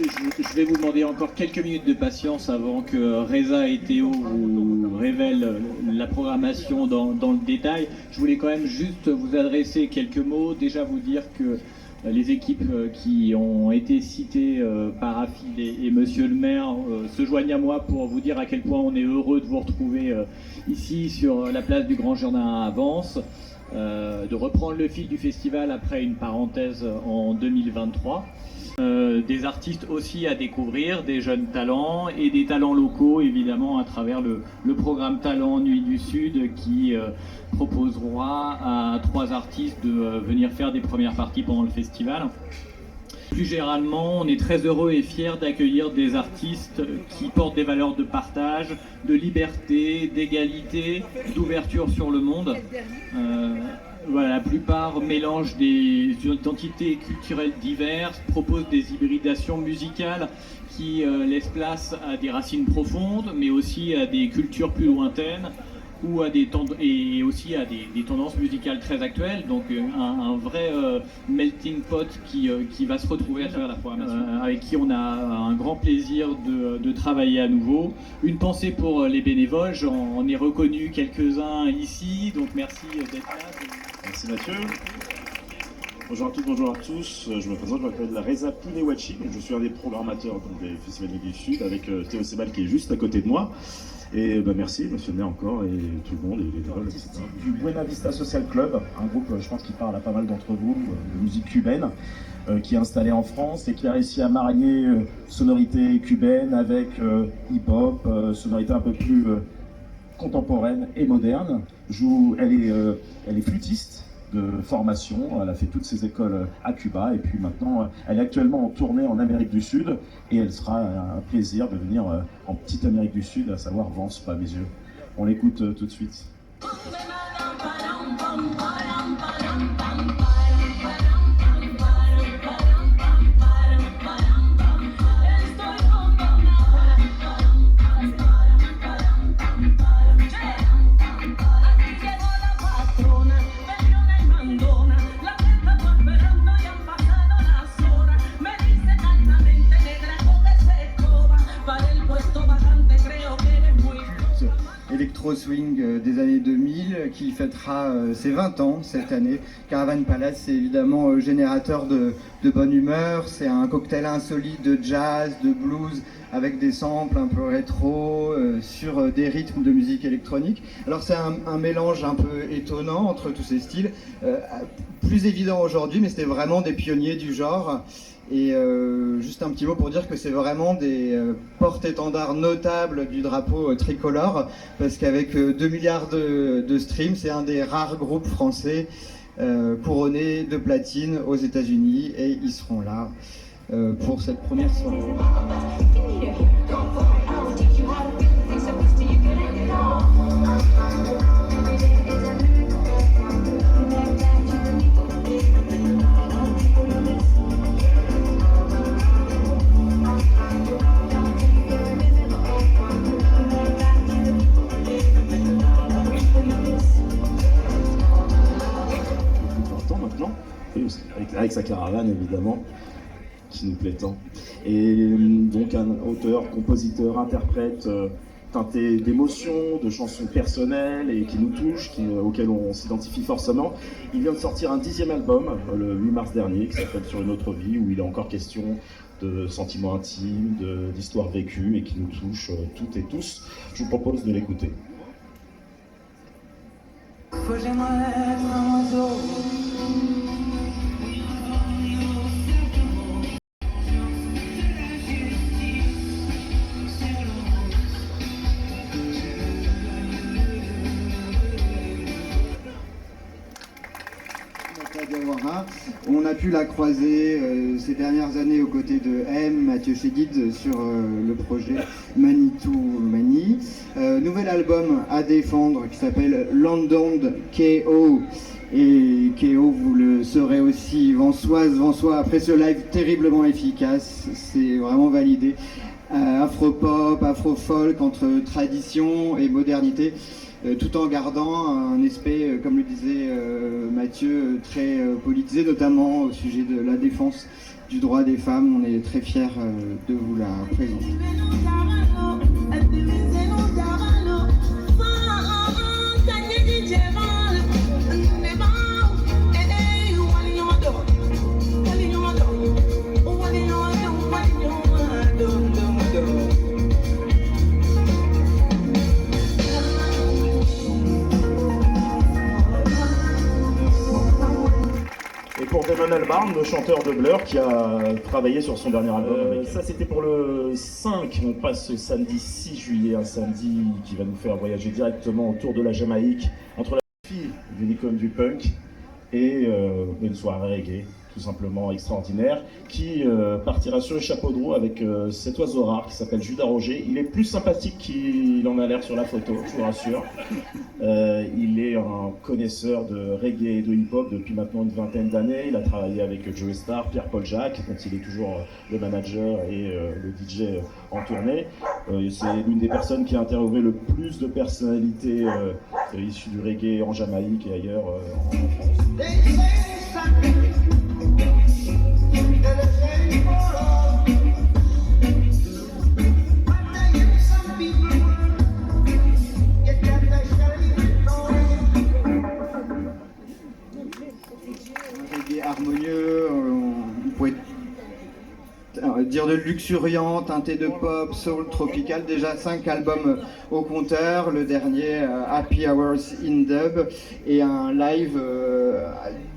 Je vais vous demander encore quelques minutes de patience avant que Reza et Théo vous révèlent la programmation dans le détail. Je voulais quand même juste vous adresser quelques mots, déjà vous dire que les équipes qui ont été citées par Afid et Monsieur le maire se joignent à moi pour vous dire à quel point on est heureux de vous retrouver ici sur la place du Grand Jardin à Vence, de reprendre le fil du festival après une parenthèse en 2023. Des artistes aussi à découvrir, des jeunes talents et des talents locaux évidemment à travers le programme Talent Nuit du Sud qui proposera à 3 artistes de venir faire des premières parties pendant le festival. Plus généralement, on est très heureux et fiers d'accueillir des artistes qui portent des valeurs de partage, de liberté, d'égalité, d'ouverture sur le monde. Voilà, la plupart mélangent des identités culturelles diverses, proposent des hybridations musicales qui laissent place à des racines profondes, mais aussi à des cultures plus lointaines ou à et aussi à des tendances musicales très actuelles. Donc un vrai melting pot qui va se retrouver à travers la programmation, avec qui on a un grand plaisir de travailler à nouveau. Une pensée pour les bénévoles, j'en ai reconnu quelques-uns ici, donc merci d'être là. Merci Mathieu. Bonjour à toutes, bonjour à tous. Je me présente, je m'appelle Reza Pounewachi. Je suis un des programmateurs des Festivals du Sud avec Théo Sebal qui est juste à côté de moi. Et merci, monsieur le maire encore, et tout le monde, et les bénévoles, etc. Du Buena Vista Social Club, un groupe, je pense, qui parle à pas mal d'entre vous, de musique cubaine, qui est installé en France et qui a réussi à marier sonorités cubaines avec hip-hop, sonorités un peu plus contemporaine et moderne. Elle est flûtiste de formation, elle a fait toutes ses écoles à Cuba et puis maintenant elle est actuellement en tournée en Amérique du Sud et elle sera un plaisir de venir en petite Amérique du Sud, à savoir Vence, pas mes yeux. On l'écoute tout de suite. Électro-swing des années 2000 qui fêtera ses 20 ans cette année. Caravan Palace, c'est évidemment générateur de bonne humeur, c'est un cocktail insolite de jazz, de blues avec des samples un peu rétro sur des rythmes de musique électronique. Alors c'est un mélange un peu étonnant entre tous ces styles, plus évident aujourd'hui, mais c'était vraiment des pionniers du genre. Et juste un petit mot pour dire que c'est vraiment des porte-étendards notables du drapeau tricolore, parce qu'avec 2 milliards de streams, c'est un des rares groupes français couronnés de platine aux États-Unis, et ils seront là pour cette première soirée. Avec sa caravane évidemment, qui nous plaît tant. Et donc un auteur, compositeur, interprète teinté d'émotions, de chansons personnelles et qui nous touchent, auxquelles on s'identifie forcément. Il vient de sortir un 10e album le 8 mars dernier qui s'appelle Sur une autre vie, où il est encore question de sentiments intimes, d'histoires vécues et qui nous touche toutes et tous. Je vous propose de l'écouter. Faut j'aimerais être un oiseau. On a pu la croiser ces dernières années aux côtés de Mathieu Chéguide sur le projet Manitou Mani. Nouvel album à défendre qui s'appelle London KO. Et KO, vous le saurez aussi, Vansois, après ce live terriblement efficace, c'est vraiment validé. Afro-pop, afro-folk, entre tradition et modernité. Tout en gardant un aspect, comme le disait Mathieu, très politisé, notamment au sujet de la défense du droit des femmes. On est très fiers de vous la présenter. Et pour Damon Albarn, le chanteur de Blur qui a travaillé sur son dernier album. Ça c'était pour le 5, on passe au samedi 6 juillet, un samedi qui va nous faire voyager directement autour de la Jamaïque, entre la fille d'une icône du punk et une soirée reggae, tout simplement extraordinaire, qui partira sur le chapeau de roue avec cet oiseau rare qui s'appelle Judas Roger. Il est plus sympathique qu'il en a l'air sur la photo, je vous rassure. Il est un connaisseur de reggae et de hip-hop depuis maintenant une vingtaine d'années. Il a travaillé avec Joey Starr, Pierre-Paul Jacques, dont il est toujours le manager et le DJ en tournée. C'est l'une des personnes qui a interviewé le plus de personnalités issues du reggae en Jamaïque et ailleurs en France. Harmonieux, on pourrait dire de luxuriant, teinté de pop, soul, tropical. Déjà 5 albums au compteur, le dernier Happy Hours in Dub, et un live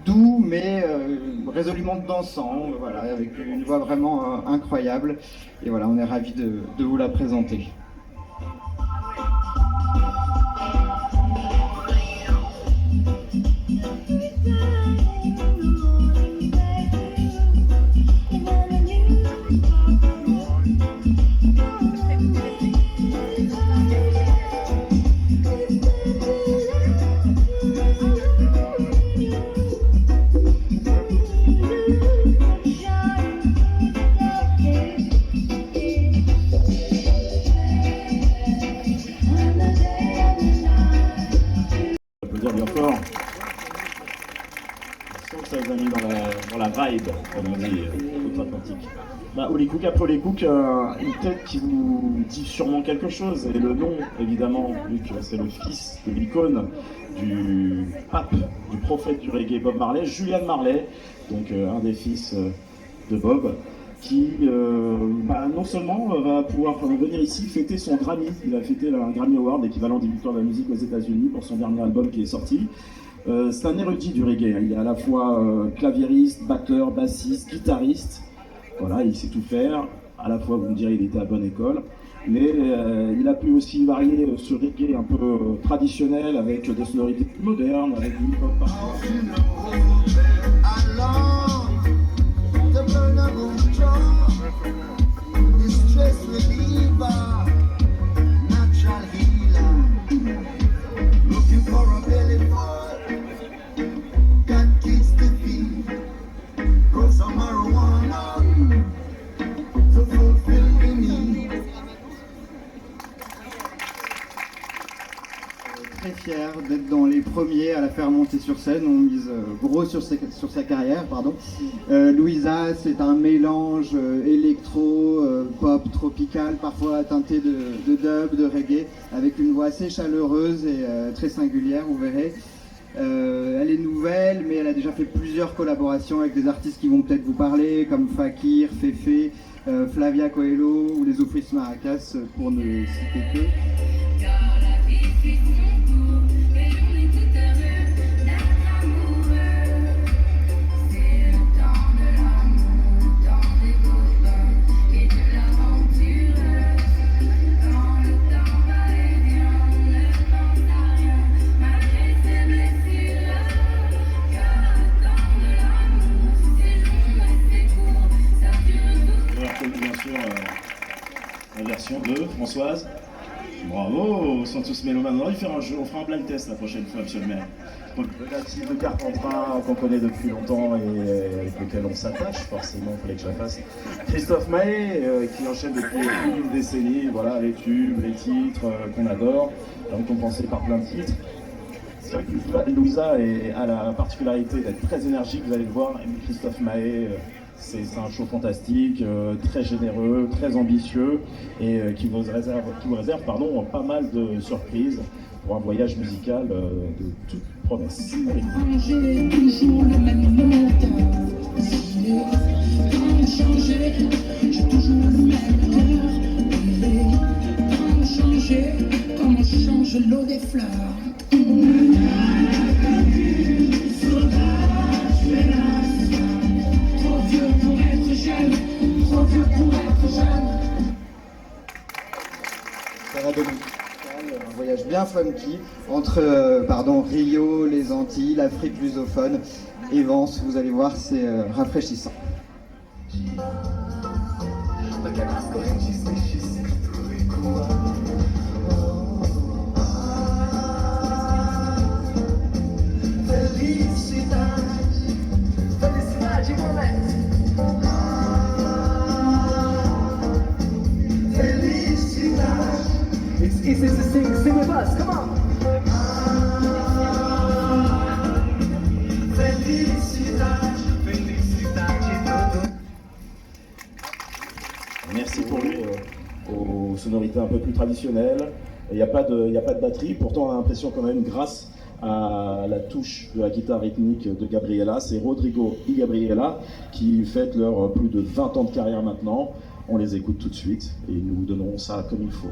doux mais résolument dansant, voilà, avec une voix vraiment incroyable. Et voilà, on est ravis de vous la présenter. Dans la vibe, comme on dit, outre-Atlantique. Holly Cook, après Holly Cook, une tête qui vous dit sûrement quelque chose, et le nom, évidemment, vu que c'est le fils de l'icône, du pape, du prophète du reggae, Bob Marley, Julian Marley, donc un des fils de Bob, qui non seulement va pouvoir venir ici fêter son Grammy, il a fêté un Grammy Award, l'équivalent des victoires de la musique aux États-Unis, pour son dernier album qui est sorti. C'est un érudit du reggae, il est à la fois claviériste, batteur, bassiste, guitariste, voilà, il sait tout faire, à la fois vous me direz il était à bonne école, mais il a pu aussi varier ce reggae un peu traditionnel avec des sonorités plus modernes, avec du hip-hop parfois. Très fier d'être dans les premiers à la faire monter sur scène. On mise gros sur sa carrière, pardon. Louisa, c'est un mélange électro, pop, tropical, parfois teinté de dub, de reggae, avec une voix assez chaleureuse et très singulière, vous verrez. Elle est nouvelle, mais elle a déjà fait plusieurs collaborations avec des artistes qui vont peut-être vous parler, comme Fakir, Fefe, Flavia Coelho ou les Office Maracas, pour ne citer que. La version de Françoise. Bravo, ils sont tous mélomanes. On fera un blind test la prochaine fois, monsieur le maire. Le natif de Carpentras qu'on connaît depuis longtemps et avec lequel on s'attache, forcément, il fallait que je la fasse. Christophe Maé, qui enchaîne depuis plus d'une décennie, voilà, les tubes, les titres qu'on adore, récompensés par plein de titres. C'est vrai que Louisa a la particularité d'être très énergique, vous allez le voir, et Christophe Maé C'est un show fantastique, très généreux, très ambitieux et qui vous réserve pas mal de surprises pour un voyage musical de toute promesse. J'ai toujours le même moteur. Quand changer, j'ai toujours le même cœur. Quand changer, comme on change l'eau des fleurs. Un voyage bien funky entre Rio, les Antilles, l'Afrique lusophone et Vence. Vous allez voir, c'est rafraîchissant. It's easy to sing with us, come on! Merci pour lui aux sonorités un peu plus traditionnelles. Il n'y a pas de batterie, pourtant on a l'impression quand même, grâce à la touche de la guitare rythmique de Gabriela, c'est Rodrigo et Gabriela qui fêtent leur plus de 20 ans de carrière maintenant. On les écoute tout de suite et nous donnerons ça comme il faut.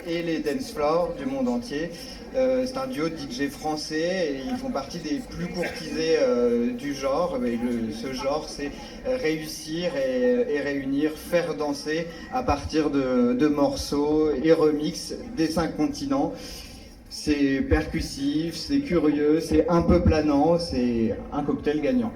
Et les dance floors du monde entier. C'est un duo de DJ français et ils font partie des plus courtisés du genre. Et ce genre, c'est réussir et réunir, faire danser à partir de morceaux et remix des 5 continents. C'est percussif, c'est curieux, c'est un peu planant, c'est un cocktail gagnant.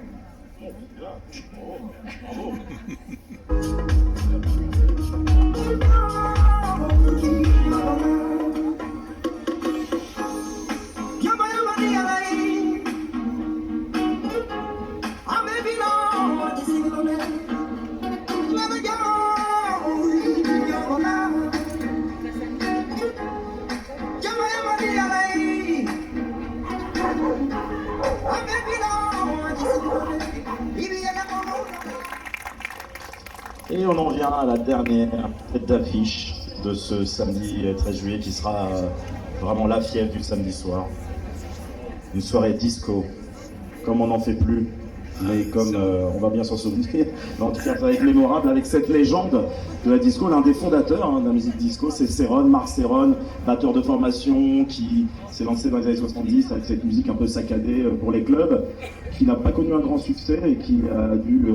Et on en vient à la dernière tête d'affiche de ce samedi 13 juillet qui sera vraiment la fièvre du samedi soir. Une soirée disco, comme on n'en fait plus, mais comme on va bien s'en souvenir. En tout cas, ça va être mémorable avec cette légende de la disco. L'un des fondateurs de la musique disco, c'est Serron, Marc Serron, batteur de formation qui s'est lancé dans les années 70 avec cette musique un peu saccadée pour les clubs, qui n'a pas connu un grand succès et qui a dû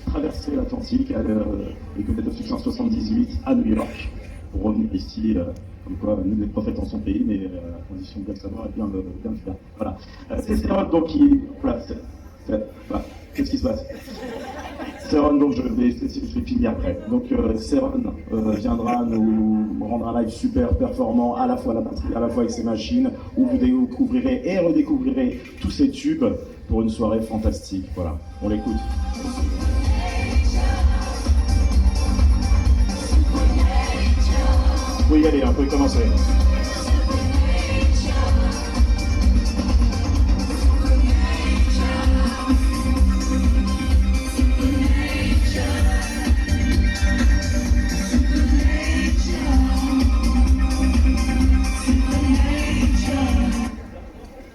traverser l'Atlantique et connaître le succès en 78 à New York pour revenir ici. Comme quoi, nous les prophètes en son pays, mais à la condition de bien le savoir et bien le faire. Voilà. C'est Serron, donc voilà, qu'est-ce qui se passe? Serron, donc je vais finir après. Donc Serron viendra nous rendre un live super performant, à la fois à la batterie, à la fois avec ses machines, où vous découvrirez et redécouvrirez tous ces tubes pour une soirée fantastique. Voilà, on l'écoute. Vous pouvez y aller, on peut commencer.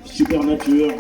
Super nature,